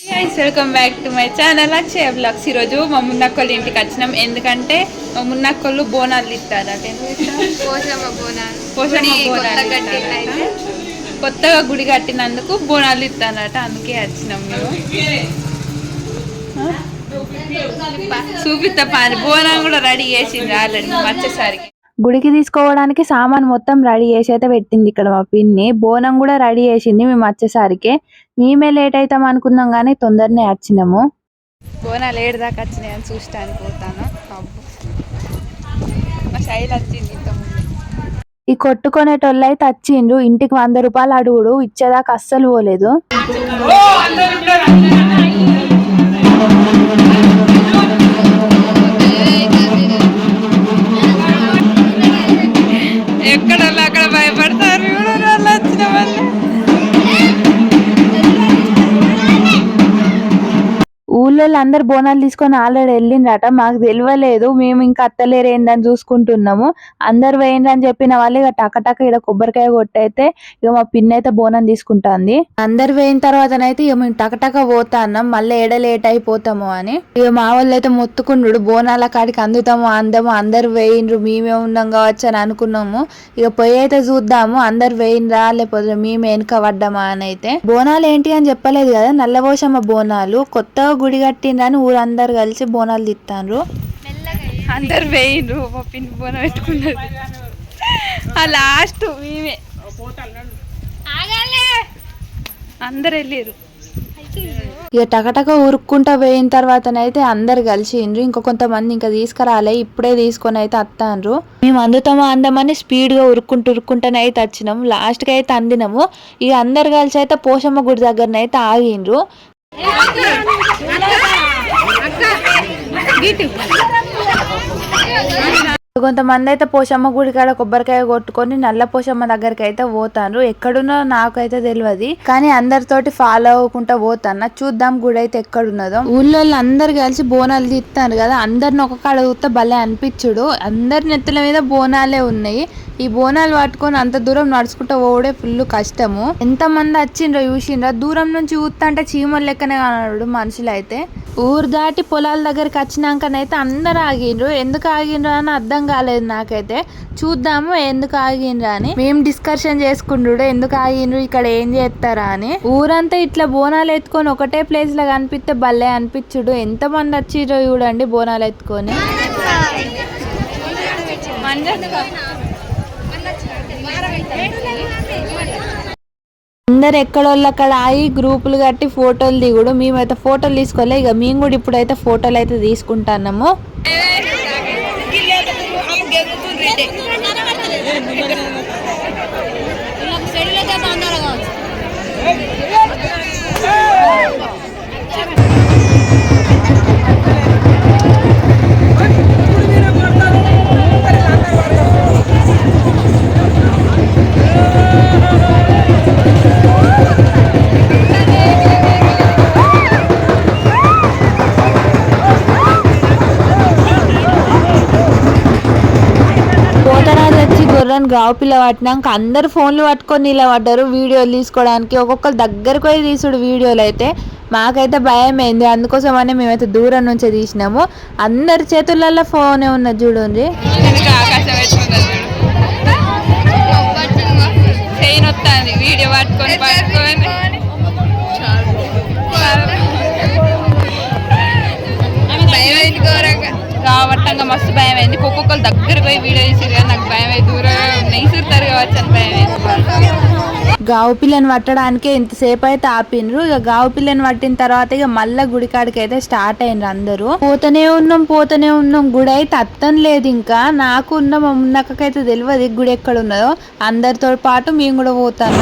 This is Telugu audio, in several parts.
Guys welcome back to my channel Akshaya blogs. ఈరోజు మా మున్నక్కళ్ళ ఇంటికి వచ్చినాం. ఎందుకంటే మా మున్నక్కళ్ళు బోనాలు ఇస్తారట. కొత్తగా గుడి కట్టినందుకు బోనాలు ఇస్తారట, అందుకే వచ్చినాం మేము. చూపిస్తా పారి బోనం కూడా రెడీ చేసింది ఆల్రెడీ వచ్చేసరికి. గుడికి తీసుకోవడానికి సామాన్ మొత్తం రెడీ చేసి అయితే పెట్టింది ఇక్కడ మా పిన్ని. బోనం కూడా రెడీ చేసింది మేము వచ్చేసరికి. మేమే లేట్ అవుతాం అనుకున్నాం కానీ తొందరనే వచ్చినాము. బోనాలు ఏడు దాకా వచ్చినాయి అని చూస్తానికి పోతాను. మా శైలి వచ్చింది. ఈ కొట్టుకునేటోళ్ళు అయితే వచ్చిండ్రు. ఇంటికి 100 రూపాయలు అడుగుడు, ఇచ్చేదాకా అస్సలు పోలేదు. ఎక్కడ అక్కడ భయపడతారు వచ్చిన వాళ్ళు. ఊళ్ళో అందరు బోనాలు తీసుకొని ఆల్రెడీ వెళ్ళిండ్రట. మాకు తెలియలేదు, మేము ఇంకా అత్తలేరు ఏందని చూసుకుంటున్నాము. అందరు వేయండి చెప్పిన వాళ్ళు ఇక టకటక ఇక్కడ కొబ్బరికాయ కొట్టయితే ఇక మా పిన్ని అయితే బోనం తీసుకుంటాంది. అందరు వేయిన తర్వాతనైతే ఇక మేము టకటక పోతాన్నాం, మళ్ళీ ఎడ లేట్ అయిపోతాము అని. ఇక మా వాళ్ళు అయితే మొత్తుకుండు బోనాల కాడికి అందుతాము అందము, అందరు వేయిండ్రు మేమే ఉన్నాం కావచ్చు అని అనుకున్నాము. ఇక పొయ్యి అయితే చూద్దాము అందరు వేయినరా లేకపోతే మేము వెనుక పడ్డామా అని. అయితే బోనాలు ఏంటి అని చెప్పలేదు కదా, నల్లబోషమ్మ బోనాలు. కొత్తగా గుడి కట్టిండ్రని ఊరందరు కలిసి బోనాలు తిత్తాండ్రు. అందరు వేయిండ్రు, మా పిన్ని బోనం పెట్టుకున్నారు. ఆ లాస్ట్ మేమే అందరు వెళ్ళారు. ఇక టకటక ఉరుక్కుంటా పోయిన తర్వాతనైతే అందరు కలిసిండ్రు. ఇంకో కొంతమంది ఇంకా తీసుకురాలే, ఇప్పుడే తీసుకొని అయితే వస్తాండ్రు. మేము అందుతామో అందమని స్పీడ్ గా ఉరుక్కుంటూనైతే వచ్చినాము. లాస్ట్ కి అయితే అందినాము. ఇక అందరు కలిసి అయితే పోషమ్మ గుడి దగ్గరనైతే ఆగిండ్రు. కొంతమంది అయితే పోషమ్మ గుడి కాడ కొబ్బరికాయ కొట్టుకొని నల్ల పోషమ్మ దగ్గరికి అయితే పోతాను. ఎక్కడున్నో నాకైతే తెలియదు, కానీ అందరితోటి ఫాలో అవ్వకుండా పోతాను. చూద్దాం గుడి అయితే ఎక్కడున్నదో. ఊళ్ళో అందరు కలిసి బోనాలు తీస్తాను కదా, అందరిని ఒక కాడ చూస్తే భలే అనిపించుడు. అందరి నెత్తుల మీద బోనాలే ఉన్నాయి. ఈ బోనాలు పట్టుకొని అంత దూరం నడుచుకుంటూ పోవడే ఫుల్ కష్టము. ఎంత మంది వచ్చిండ్రో చూసిండ్రో, దూరం నుంచి ఊత్తా అంటే చీమలు లెక్కనే కనడు మనుషులు అయితే. ఊరు దాటి పొలాల దగ్గరికి వచ్చినాకనైతే అందరు ఆగిండ్రు. ఎందుకు ఆగిండ్రు అని అర్థం కాలేదు నాకైతే. చూద్దాము ఎందుకు ఆగిండ్రు అని. మేము డిస్కషన్ చేసుకుంటు ఎందుకు ఆగిండ్రు, ఇక్కడ ఏం చేస్తారా అని. ఊరంతా ఇట్లా బోనాలు ఎత్తుకొని ఒకటే ప్లేస్ లో కనిపిస్తే భలే అనిపించుడు. ఎంత మంది వచ్చిండ్రో చూడండి బోనాలు ఎత్తుకొని. అందరు ఎక్కడోళ్ళు అక్కడ ఆగి గ్రూపులు కట్టి ఫోటోలు దిగుడు. మేమైతే ఫోటోలు తీసుకోలే. ఇక మేము కూడా ఇప్పుడైతే ఫోటోలు అయితే తీసుకుంటున్నాము. గావు పిల్ల పట్టినాక అందరు ఫోన్లు పట్టుకొని నిలబడ్డారు వీడియోలు తీసుకోవడానికి. ఒక్కొక్కరు దగ్గరకు పోయి తీసుడు వీడియోలు. అయితే మాకైతే భయం అయింది, అందుకోసమని మేమైతే దూరం నుంచే తీసినాము. అందరి చేతులలో ఫోనే ఉన్నది చూడండి. వీడియో పట్టుకొని రావట్టంగా మస్తు భయం అయింది. ఒక్కొక్కరు దగ్గర పోయి వీడియో తీసారు కానీ నాకు భయం అయింది. దూరం నెయ్యిస్తారు కావచ్చు అని భయం అయింది. గావు పిల్లని పట్టడానికి ఇంతసేపు అయితే ఆపిండ్రు. ఇక గావు పిల్లని పట్టిన తర్వాత ఇక మళ్ళా గుడికాడికి అయితే స్టార్ట్ అయినరు అందరూ. పోతనే ఉన్నాం. గుడి అయితే అత్తం లేదు. ఇంకా నాకు ఉన్న మా మున్నక్కకైతే తెలియదు గుడి ఎక్కడ ఉన్నదో. అందరితో పాటు మేము కూడా పోతాను.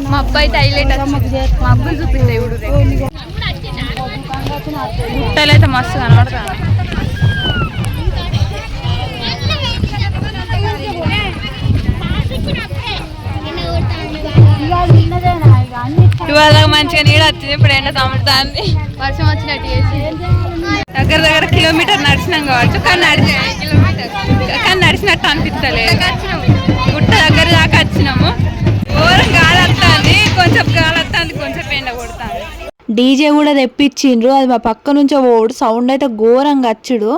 మా అబ్బాయి హైలైట్ మా అబ్బాయి చూపిస్తాయి గుట్టలు అయితే మస్తు కనబడతాను. ఇవాళ మంచిగా నీడ వచ్చింది. ఇప్పుడు ఎండ సముద్రాన్ని వర్షం వచ్చినట్టు చేసి దగ్గర దగ్గర కిలోమీటర్ నడిచినాం కావచ్చు. కానీ నడిచినట్టు అనిపిస్తలేదు. గుట్ట దగ్గర దాకా వచ్చినాము. ఘోరం గాలి వస్తుంది, కొంచెం గాలి వస్తుంది, కొంచెం ఎండ కొడుతుంది. డీజే కూడా తెప్పించిండ్రు. అది మా పక్క నుంచో ఓడు సౌండ్ అయితే ఘోరంగా వచ్చుడు.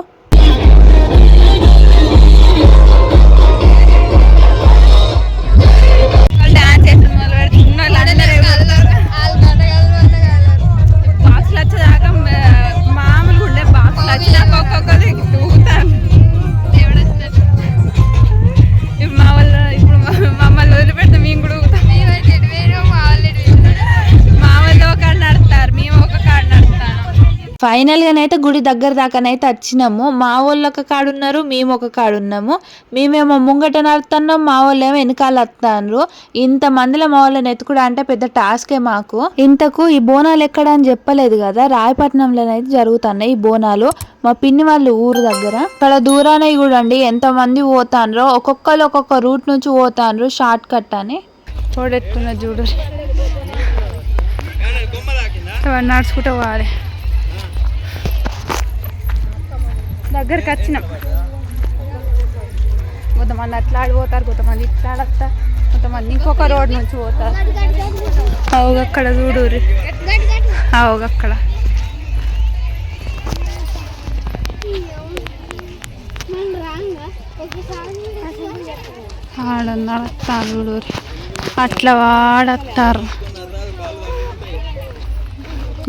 బాక్సులు వచ్చేదాకా మామూలుగా ఉండే బాక్సులు వచ్చినాక ఒక్కొక్కరు దూకుతాను. ఇప్పుడు మా వాళ్ళు ఇప్పుడు మమ్మల్ని వదిలిపెడితే మేము కూడా ఊగుతాం. మా వాళ్ళు ఒక కాడ నడుస్తారు, మేము ఒక కాడ నడుస్తాను. ఫైనల్ గానైతే గుడి దగ్గర దాకానైతే వచ్చినాము. మా వాళ్ళు ఒక కాడున్నారు, మేము ఒక కాడున్నాము. మేమేమో ముంగట నడుతున్నాం, మా వాళ్ళు ఏమో వెనకాల వస్తాను. ఇంత మందిలో మా వాళ్ళని ఎత్తుకుడా అంటే పెద్ద టాస్కే మాకు. ఇంతకు ఈ బోనాలు ఎక్కడ అని చెప్పలేదు కదా, రాయపట్నంలోనైతే జరుగుతున్నాయి ఈ బోనాలు. మా పిన్ని వాళ్ళు ఊరు దగ్గర. ఇక్కడ దూరానే చూడండి ఎంత మంది పోతాండ్రో. ఒక్కొక్కరు ఒక్కొక్క రూట్ నుంచి పోతాండ్రు, షార్ట్ కట్ అని. చూడెట్టున్న చూడు నడుచుకుంటూ పోవాలి. దగ్గరికి వచ్చినాం. కొంతమంది అట్లా ఆడిపోతారు, కొంతమంది ఇట్లా ఆడతారు, కొంతమంది ఇంకొక రోడ్ నుంచి పోతారు. అక్కడ చూడు అక్కడ ఆడ నడుస్తారు చూడు, అట్లా వాడతారు,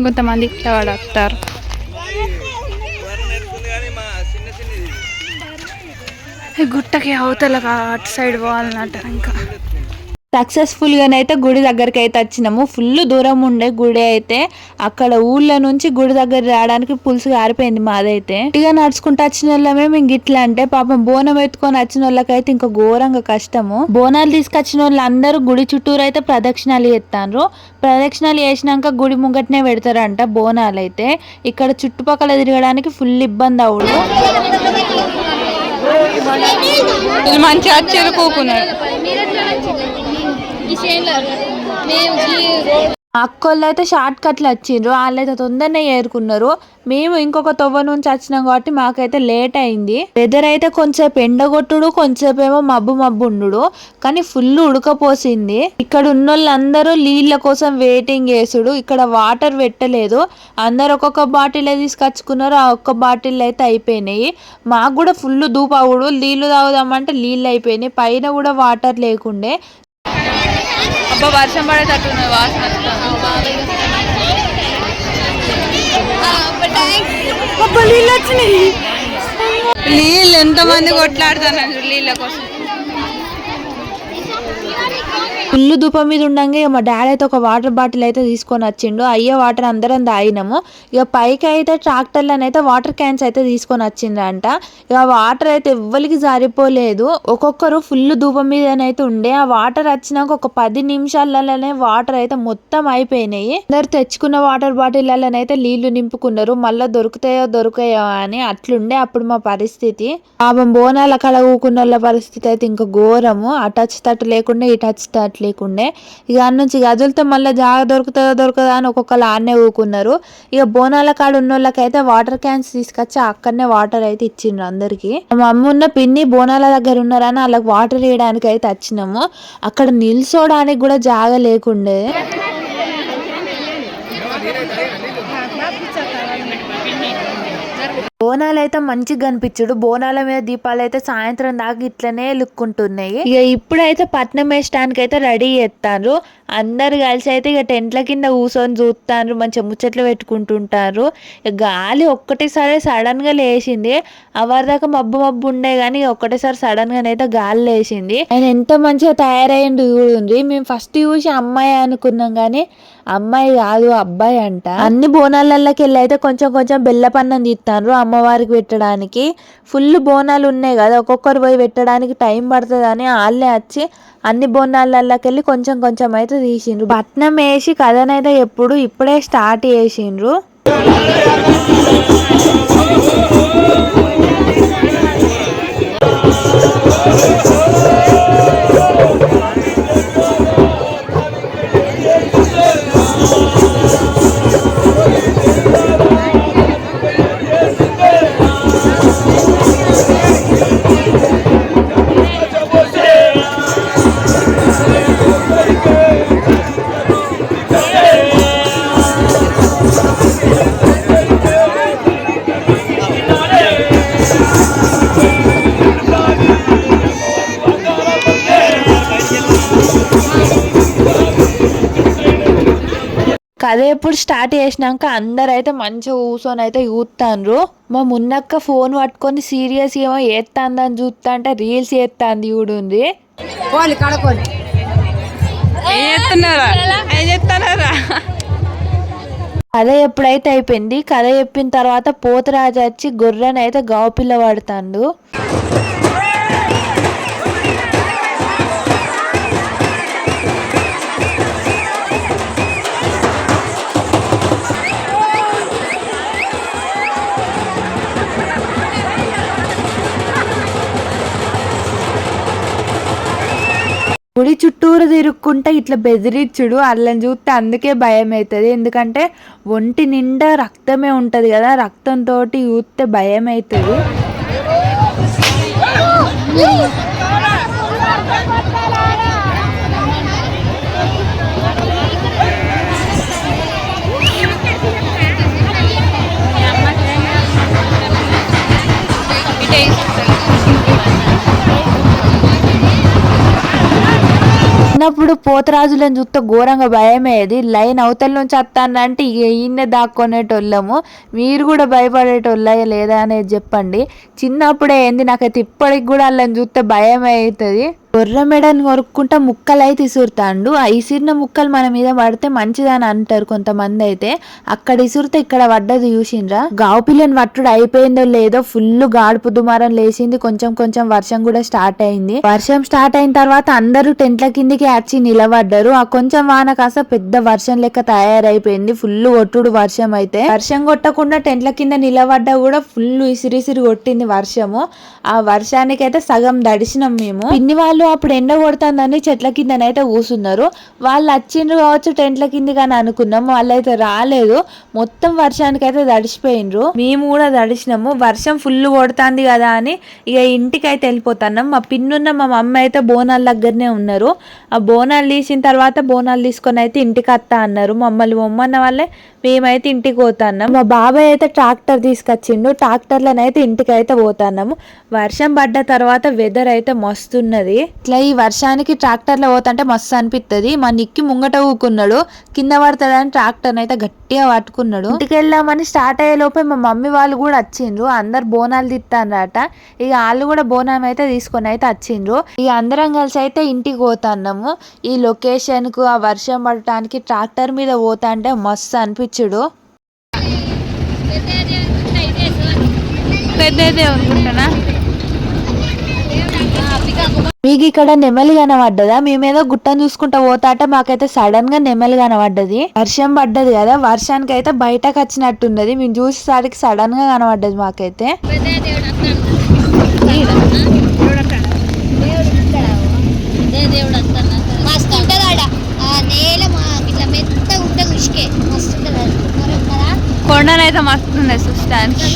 కొంతమంది ఇట్లా వాడతారు. గుట్టకి అవతల అటు సైడ్ పోవాలన్నట్టు. ఇంకా సక్సెస్ఫుల్ గానైతే గుడి దగ్గరికి అయితే వచ్చినాము. ఫుల్ దూరం ఉండే గుడి అయితే. అక్కడ ఊళ్ళో నుంచి గుడి దగ్గర రావడానికి పులుసు గారిపోయింది మాదైతే. ఇక నడుచుకుంటూ వచ్చిన వాళ్ళమే మేము ఇట్లా అంటే పాపం బోనం ఎత్తుకొని వచ్చిన వాళ్ళకైతే ఇంకా ఘోరంగా కష్టము. బోనాలు తీసుకొచ్చిన వాళ్ళు అందరూ గుడి చుట్టూరు అయితే ప్రదక్షిణాలు చేస్తాండ్రు. ప్రదక్షిణాలు చేసినాక గుడి ముంగటనే పెడతారంట బోనాలు అయితే. ఇక్కడ చుట్టుపక్కల తిరగడానికి ఫుల్ ఇబ్బంది అవుడు. మంచిగా వచ్చారు కూకున్నారు. అక్కోళ్ళు అయితే షార్ట్ కట్లు వచ్చిండ్రు, వాళ్ళైతే తొందరనే ఏరుకున్నారు. మేము ఇంకొక తొవ్వ నుంచి వచ్చినాం కాబట్టి మాకైతే లేట్ అయింది. వెదర్ అయితే కొంచెంసేపు ఎండగొట్టుడు, కొంచెంసేపు ఏమో మబ్బు మబ్బు ఉండు, కానీ ఫుల్ ఉడకపోసింది. ఇక్కడ ఉన్న వాళ్ళందరూ నీళ్ళ కోసం వెయిటింగ్ చేసుడు. ఇక్కడ వాటర్ పెట్టలేదు, అందరు ఒక్కొక్క బాటిల్ తీసుకొచ్చుకున్నారు. ఆ ఒక్క బాటిల్ అయితే అయిపోయినాయి. మాకు కూడా ఫుల్ దూపవుడు, నీళ్లు తాగుదామంటే నీళ్ళు అయిపోయినాయి. పైన కూడా వాటర్ లేకుండే. అబ్బా వర్షం పడేటట్టున్నది, వాసన నీళ్ళు వచ్చినాయి. నీళ్ళు ఎంతమంది కొట్లాడుతున్నారు నీళ్ళ కోసం. ఫుల్ ధూపం మీద ఉండంగా ఇక మా డాడీ అయితే ఒక వాటర్ బాటిల్ అయితే తీసుకొని వచ్చిండు. అయ్యే వాటర్ అందరం తాగినాము. ఇక పైకి అయితే ట్రాక్టర్లనైతే వాటర్ క్యాన్స్ అయితే తీసుకొని వచ్చిండ్రంట. ఇక వాటర్ అయితే ఎవ్వరికి జారిపోలేదు. ఒక్కొక్కరు ఫుల్ ధూపం మీదనైతే ఉండే. ఆ వాటర్ వచ్చినాక ఒక 10 నిమిషాలలోనే వాటర్ అయితే మొత్తం అయిపోయినాయి. అందరు తెచ్చుకున్న వాటర్ బాటిల్లనైతే నీళ్లు నింపుకున్నారు. మళ్ళీ దొరుకుతాయో అని అట్లుండే అప్పుడు మా పరిస్థితి. పాపం బోనాల కళ ఊకున్న వాళ్ళ పరిస్థితి అయితే ఇంకా ఘోరము. ఆ టచ్ తట్టు లేకుండా ఈ టచ్ తట్టు లేకుండే. ఇక అన్న నుంచి గదులతో మళ్ళీ జాగ దొరకదా అని ఒక్కొక్కరు ఆడనే ఊకున్నారు. ఇక బోనాల కాడ ఉన్న వాళ్ళకైతే వాటర్ క్యాన్స్ తీసుకొచ్చి అక్కడనే వాటర్ అయితే ఇచ్చిండ్రు అందరికి. మా అమ్మ ఉన్న పిన్ని బోనాల దగ్గర ఉన్నారని వాళ్ళకి వాటర్ వేయడానికి అయితే వచ్చినాము. అక్కడ నిల్చోడానికి కూడా జాగ లేకుండే. బోనాలు అయితే మంచిగా కనిపించుడు. బోనాల మీద దీపాలు అయితే సాయంత్రం దాకా ఇట్లనే లుక్కుంటున్నాయి. ఇక ఇప్పుడైతే పట్నం వేయడానికి అయితే రెడీ చేస్తారు. అందరు కలిసి అయితే ఇక టెంట్ల కింద కూర్చొని చూస్తారు, మంచిగా ముచ్చట్లు పెట్టుకుంటుంటారు. ఇక గాలి ఒక్కటేసారి సడన్ గా లేచింది. అవరిదాకా మబ్బు ఉండే గానీ ఒక్కటేసారి సడన్ గా అయితే గాలి లేచింది. ఆయన ఎంత మంచిగా తయారయ్యిండు చూడండి. మేము ఫస్ట్ చూసి అమ్మాయి అనుకున్నాం కానీ అమ్మాయి కాదు అబ్బాయి అంట. అన్ని బోనాలకి వెళ్ళి అయితే కొంచెం కొంచెం బెల్లపన్నం తీస్తాను అమ్మవారికి పెట్టడానికి. ఫుల్ బోనాలు ఉన్నాయి కదా, ఒక్కొక్కరు పోయి పెట్టడానికి టైం పడుతుందని వాళ్ళే వచ్చి అన్ని బోనాలకి వెళ్ళి కొంచెం కొంచెం అయితే తీసిండ్రు. పట్నం వేసి కథనైతే ఇప్పుడే స్టార్ట్ చేసిండ్రు. కథ ఎప్పుడు స్టార్ట్ చేసినాక అందరు అయితే మంచిగా కూర్చొని అయితే చూస్తాండ్రు. మా మున్నక్క ఫోన్ పట్టుకొని సీరియస్ ఏమో ఏత్తాందని చూస్తా అంటే రీల్స్ ఏత్తాంది కూడా ఉంది. కథ ఎప్పుడైతే అయిపోయింది, కథ చెప్పిన తర్వాత పోతురాజు వచ్చి గొర్రెని అయితే గావుపిల్ల పడతాండు. గుడి చుట్టూరు తిరుక్కుంటే ఇట్లా బెదిరించుడు అల్లని చూస్తే అందుకే భయం అవుతుంది. ఎందుకంటే ఒంటి నిండా రక్తమే ఉంటది కదా, రక్తంతో చూస్తే భయం అవుతుంది. చిన్నప్పుడు పోతరాజులను చూస్తే ఘోరంగా భయమేది. లైన్ అవతల నుంచి వస్తానంటే ఈయన్నే దాక్కునేటోళ్ళము. మీరు కూడా భయపడేటోళ్ళ లేదా అనేది చెప్పండి. చిన్నప్పుడే ఏంది, నాకైతే ఇప్పటికి కూడా వాళ్ళని చూస్తే భయం అవుతుంది. గొర్రె మెడని కొరుక్కుంటా ముక్కలు అయితే ఇసురుతాండు. ఆ ఇసిరిన ముక్కలు మన మీద పడితే మంచిదని అంటారు కొంతమంది అయితే. అక్కడ ఇసురితే ఇక్కడ పడ్డది చూసిండ్రా. గావు పిల్లని పట్టుడు అయిపోయిందో లేదో ఫుల్ గాడుపు దుమారం లేచింది. కొంచెం కొంచెం వర్షం కూడా స్టార్ట్ అయింది. వర్షం స్టార్ట్ అయిన తర్వాత అందరూ టెంట్ల కిందికి వచ్చి నిలబడ్డారు. ఆ కొంచెం వాన కాస్త పెద్ద వర్షం లెక్క తయారైపోయింది. ఫుల్ కొట్టుడు వర్షం అయితే. వర్షం కొట్టకుండా టెంట్ల కింద నిలబడ్డా కూడా ఫుల్ ఇసిరిసిరి కొట్టింది వర్షము. ఆ వర్షానికి అయితే సగం దడిచినాం మేము. పిన్ని వాళ్ళు అప్పుడు ఎండ కొడుతుందని చెట్ల కిందనైతే కూసున్నారు. వాళ్ళు వచ్చిండ్రు కావచ్చు టెంట్ల కింది కానీ అనుకున్నాం, వాళ్ళైతే రాలేదు. మొత్తం వర్షానికి అయితే దడిచిపోయిండ్రు. మేము కూడా దడిచినాము. వర్షం ఫుల్ కొడుతుంది కదా అని ఇక ఇంటికి అయితే వెళ్ళిపోతున్నాం. మా పిన్నున్న మా మమ్మీ అయితే బోనాల దగ్గరనే ఉన్నారు. ఆ బోనాలు తీసిన తర్వాత బోనాలు తీసుకొని అయితే ఇంటికి వస్తా అన్నారు. మమ్మల్ని బొమ్మన్న వాళ్ళే మేమైతే ఇంటికి పోతున్నాం. మా బాబాయ్ అయితే ట్రాక్టర్ తీసుకొచ్చిండు. ట్రాక్టర్లోనైతే ఇంటికి అయితే పోతున్నాము. వర్షం పడ్డ తర్వాత వెదర్ అయితే మస్తున్నది. ఇట్లా ఈ వర్షానికి ట్రాక్టర్లో పోతుంటే మస్తు అనిపిస్తుంది. మా నిక్కి ముంగట ఊకున్నాడు, కింద పడతాడని ట్రాక్టర్ అయితే గట్టిగా పట్టుకున్నాడు. ఇంటికి వెళ్దామని స్టార్ట్ అయ్యే లోపే మా మమ్మీ వాళ్ళు కూడా వచ్చిండ్రు. అందరు బోనాలు తిత్తారట. ఇక వాళ్ళు కూడా బోనం అయితే తీసుకొని అయితే వచ్చిండ్రు. ఇక అందరం కలిసి అయితే ఇంటికి పోతున్నాము. ఈ లొకేషన్ కు ఆ వర్షం పడటానికి ట్రాక్టర్ మీద పోతా అంటే మస్తు అనిపించుడు. పెద్దదే అనుకుంటానా. మీకు ఇక్కడ నెమలి కనబడ్డదా? మేమేదో గుట్టను చూసుకుంటా పోతాట మాకైతే సడన్ గా నెమలి కనబడ్డది. వర్షం పడ్డది కదా, వర్షానికి అయితే బయటకు వచ్చినట్టున్నది. మేము చూసేసరికి సడన్ గా కనబడ్డది మాకైతే. కొండనైతే మస్తు ఉన్నాయి చూస్తానికి.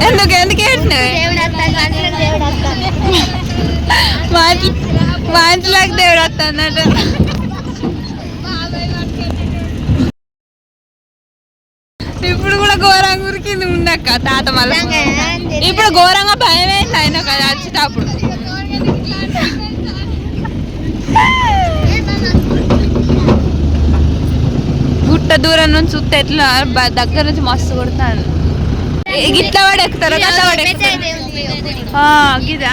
ఎందుకు మా ఇంట్లోకి దేవుడు వస్తానట. ఇప్పుడు కూడా ఘోరంగా ఉరికింది ఉండక్క తాత మళ్ళీ. ఇప్పుడు ఘోరంగా భయం అయింది ఆయన కదా వచ్చేటప్పుడు. గుట్ట దూరం నుంచి చూస్తే ఎట్లా దగ్గర నుంచి మస్తు కొడతాను. గిట్ల వాడు ఎక్కుతారు గట్ల వాడు ఎక్కుతారు. గిదా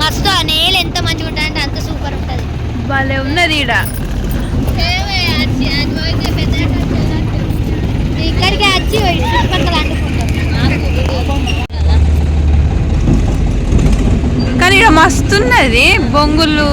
మస్తు ఆ నేల ఎంత మంచిగా ఉంటుంది అంటే అంత సూపర్ ఉంటుంది. భలే ఉన్నది ఈడ. ఇక్కడికి వచ్చి చుట్టుపక్కల అంటుకుంటాం. కానీ ఇక్కడ మస్తున్నది బొంగులు.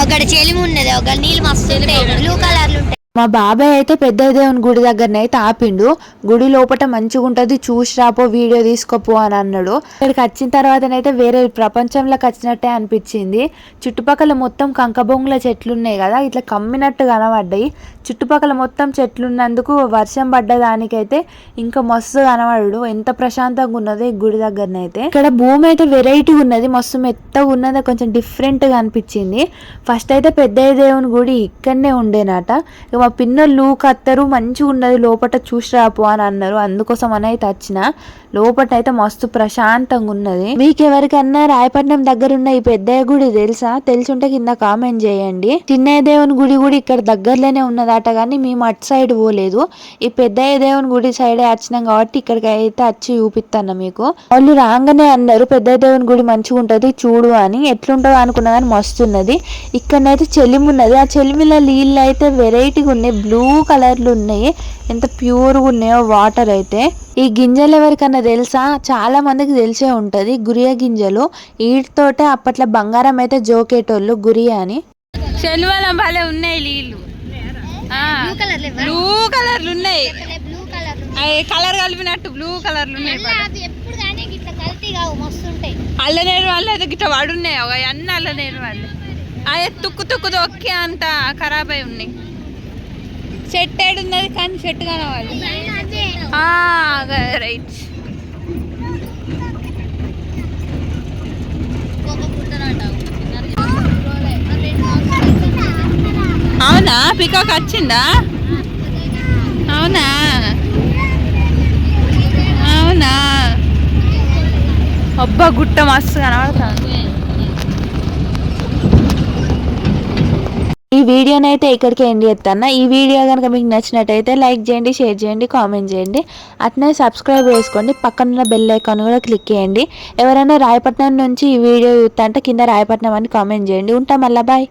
అక్కడ చెలిమి ఉన్నది, ఒక నీళ్ళు మస్తు ఉంటాయి, బ్లూ కలర్లు ఉంటాయి. మా బాబాయ్ అయితే పెద్ద దేవుని గుడి దగ్గరనైతే ఆపిండు. గుడి లోపల మంచిగా ఉంటది, చూసి రాపో, వీడియో తీసుకోపో అని అన్నాడు. ఇక్కడికి వచ్చిన తర్వాతనైతే వేరే ప్రపంచంలోకి వచ్చినట్టే అనిపించింది. చుట్టుపక్కల మొత్తం కంకబొంగుల చెట్లు ఉన్నాయి కదా, ఇట్లా కమ్మినట్టు కనబడ్డాయి. చుట్టుపక్కల మొత్తం చెట్లు ఉన్నందుకు వర్షం పడ్డ దానికైతే ఇంకా మస్తు కనబడు. ఎంత ప్రశాంతంగా ఉన్నదో ఈ గుడి దగ్గరనైతే. ఇక్కడ భూమి అయితే వెరైటీ ఉన్నది, మస్తు మెత్తగా ఉన్నది, కొంచెం డిఫరెంట్ గా అనిపించింది. ఫస్ట్ అయితే పెద్ద దేవుని గుడి ఇక్కడనే ఉండేనట. మా పిన్నోళ్ళు కత్తరు మంచిగా ఉన్నది లోపల చూసి రాపో అని అన్నారు. అందుకోసం అని అయితే వచ్చిన. లోపల అయితే మస్తు ప్రశాంతంగా ఉన్నది. మీకు ఎవరికన్నా రాయపట్నం దగ్గర ఉన్న ఈ పెద్దయ్య గుడి తెలుసా? తెలిసుంటే కింద కామెంట్ చేయండి. చిన్నయ్య దేవుని గుడి కూడా ఇక్కడ దగ్గరలోనే ఉన్నదట, కానీ మేము అటు సైడ్ పోలేదు. ఈ పెద్దయ్య దేవుని గుడి సైడే వచ్చినాం కాబట్టి ఇక్కడికి అయితే వచ్చి చూపిస్తాను మీకు. వాళ్ళు రాగానే అన్నారు పెద్దయ్య దేవుని గుడి మంచిగా ఉంటది చూడు అని. ఎట్లుంటుందో అనుకున్నా కానీ మస్తు ఉన్నది. ఇక్కడనైతే చెలిమి ఉన్నది. ఆ చెలిమిలో నీళ్ళు అయితే వెరైటీగా ఉన్నాయి, బ్లూ కలర్లు ఉన్నాయి. ఎంత ప్యూర్గా ఉన్నాయో వాటర్ అయితే. ఈ గింజలు ఎవరికన్నా తెలుసా? చాలా మందికి తెలిసే ఉంటది, గురియ గింజలు. వీటితోటే అప్పట్లో బంగారం అయితే జోకేటోళ్ళు గురియ అని. చెలువలం భలే ఉన్నాయి నీళ్ళు, బ్లూ కలర్లు ఉన్నాయి, కలర్ కలిపినట్టు బ్లూ కలర్లు ఉన్నాయి. అల్లనేరు వాళ్ళు అయితే గిట్ట వాడున్నాయి, అన్ని అల్లనేరు వాళ్ళు. అదే తుక్కు తుక్కు దొక్కి అంత ఖరాబ్ అయి ఉన్నాయి. చెట్టు ఏడున్నది కానీ చెట్టు కనవాలి. రైట్. అవునా, పికాక్ వచ్చిందా? అవునా అవునా, అబ్బా గుట్ట మస్తు కనబడుతుంది. ఈ వీడియోనైతే ఇక్కడికి ఎండ్ చేస్తాను. ఈ వీడియో కనుక మీకు నచ్చినట్టయితే లైక్ చేయండి, షేర్ చేయండి, కామెంట్ చేయండి. అట్నే సబ్స్క్రైబ్ చేసుకోండి, పక్కనున్న బెల్ ఐకాన్ కూడా క్లిక్ చేయండి. ఎవరైనా రాయపట్నం నుంచి ఈ వీడియో చూస్తా అంటే కింద రాయపట్నం అని కామెంట్ చేయండి. ఉంటాం మళ్ళీ, బాయ్.